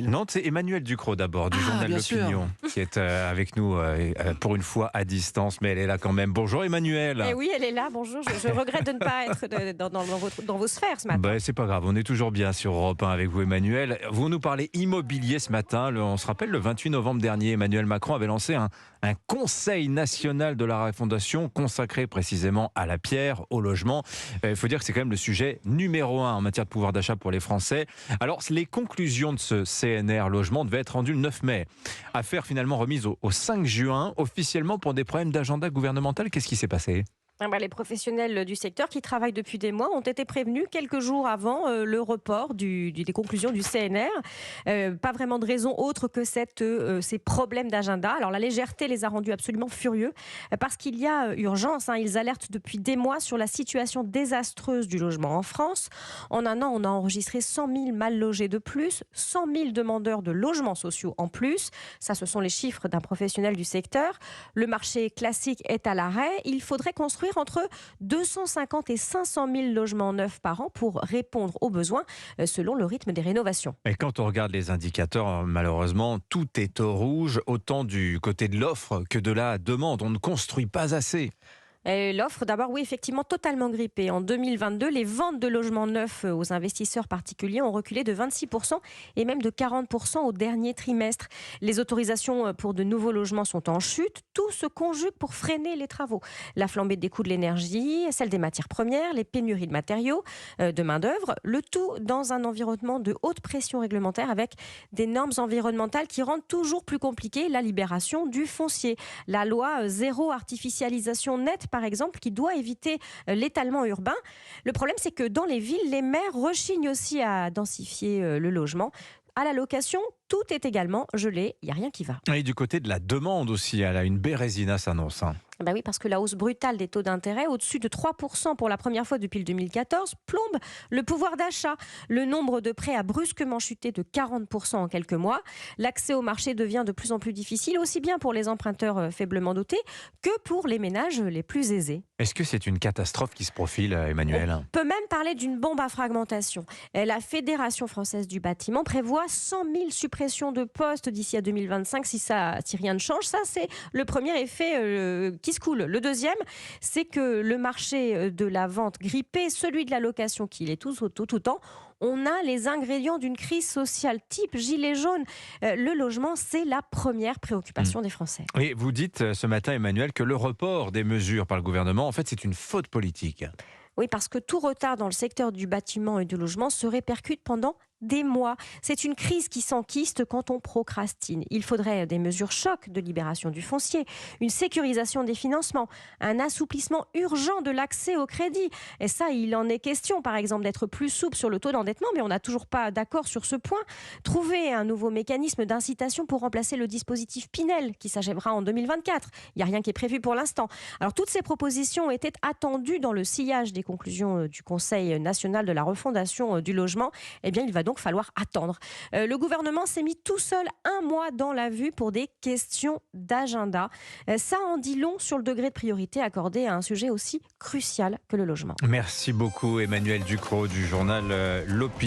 Non, c'est Emmanuel Ducrot d'abord, du journal bien sûr. L'Opinion, qui est avec nous pour une fois à distance, mais elle est là quand même. Bonjour Emmanuel. Eh oui, elle est là, bonjour. Je regrette de ne pas être dans vos sphères ce matin. Ben, c'est pas grave, on est toujours bien sur Europe 1 avec vous Emmanuel. Vous nous parlez immobilier ce matin. On se rappelle, le 28 novembre dernier, Emmanuel Macron avait lancé un conseil national de la refondation consacré précisément à la pierre, au logement. Il faut dire que c'est quand même le sujet numéro 1 en matière de pouvoir d'achat pour les Français. Alors, les conclusions de ce CNR logement devaient être rendues le 9 mai. Affaire finalement remise au 5 juin, officiellement pour des problèmes d'agenda gouvernemental. Qu'est-ce qui s'est passé ? Les professionnels du secteur qui travaillent depuis des mois ont été prévenus quelques jours avant le report des conclusions du CNR. Pas vraiment de raison autre que ces problèmes d'agenda. Alors la légèreté les a rendus absolument furieux parce qu'il y a urgence. Ils alertent depuis des mois sur la situation désastreuse du logement en France. En un an, on a enregistré 100 000 mal logés de plus, 100 000 demandeurs de logements sociaux en plus. Ça, ce sont les chiffres d'un professionnel du secteur. Le marché classique est à l'arrêt. Il faudrait construire entre 250 et 500 000 logements neufs par an pour répondre aux besoins selon le rythme des rénovations. Et quand on regarde les indicateurs, malheureusement, tout est au rouge, autant du côté de l'offre que de la demande. On ne construit pas assez. L'offre, d'abord, oui, effectivement, totalement grippée. En 2022, les ventes de logements neufs aux investisseurs particuliers ont reculé de 26% et même de 40% au dernier trimestre. Les autorisations pour de nouveaux logements sont en chute. Tout se conjugue pour freiner les travaux. La flambée des coûts de l'énergie, celle des matières premières, les pénuries de matériaux, de main-d'œuvre, le tout dans un environnement de haute pression réglementaire avec des normes environnementales qui rendent toujours plus compliqué la libération du foncier. La loi zéro artificialisation nette, par exemple, qui doit éviter l'étalement urbain. Le problème, c'est que dans les villes, les maires rechignent aussi à densifier le logement. À la location, tout est également gelé, il n'y a rien qui va. Et du côté de la demande aussi, elle a une bérésina s'annonce. Oui, parce que la hausse brutale des taux d'intérêt, au-dessus de 3% pour la première fois depuis le 2014, plombe le pouvoir d'achat. Le nombre de prêts a brusquement chuté de 40% en quelques mois. L'accès au marché devient de plus en plus difficile, aussi bien pour les emprunteurs faiblement dotés que pour les ménages les plus aisés. Est-ce que c'est une catastrophe qui se profile, Emmanuel ? On peut même parler d'une bombe à fragmentation. La Fédération française du bâtiment prévoit 100 000 suppressions de postes d'ici à 2025 si rien ne change. Ça, c'est le premier effet qui se coule. Le deuxième, c'est que le marché de la vente grippé, celui de la location qui l'est tout autant, on a les ingrédients d'une crise sociale type gilet jaune. Le logement, c'est la première préoccupation des Français. Et vous dites ce matin, Emmanuel, que le report des mesures par le gouvernement, en fait, c'est une faute politique. Oui, parce que tout retard dans le secteur du bâtiment et du logement se répercute pendant des mois. C'est une crise qui s'enquiste quand on procrastine. Il faudrait des mesures chocs de libération du foncier, une sécurisation des financements, un assouplissement urgent de l'accès au crédit. Et ça, il en est question, par exemple, d'être plus souple sur le taux d'endettement, mais on n'a toujours pas d'accord sur ce point. Trouver un nouveau mécanisme d'incitation pour remplacer le dispositif Pinel, qui s'achèvera en 2024. Il n'y a rien qui est prévu pour l'instant. Alors, toutes ces propositions étaient attendues dans le sillage des conclusions du Conseil national de la refondation du logement. Eh bien, il va donc falloir attendre. Le gouvernement s'est mis tout seul un mois dans la vue pour des questions d'agenda. Ça en dit long sur le degré de priorité accordé à un sujet aussi crucial que le logement. Merci beaucoup Emmanuel Ducrot du journal L'Opinion.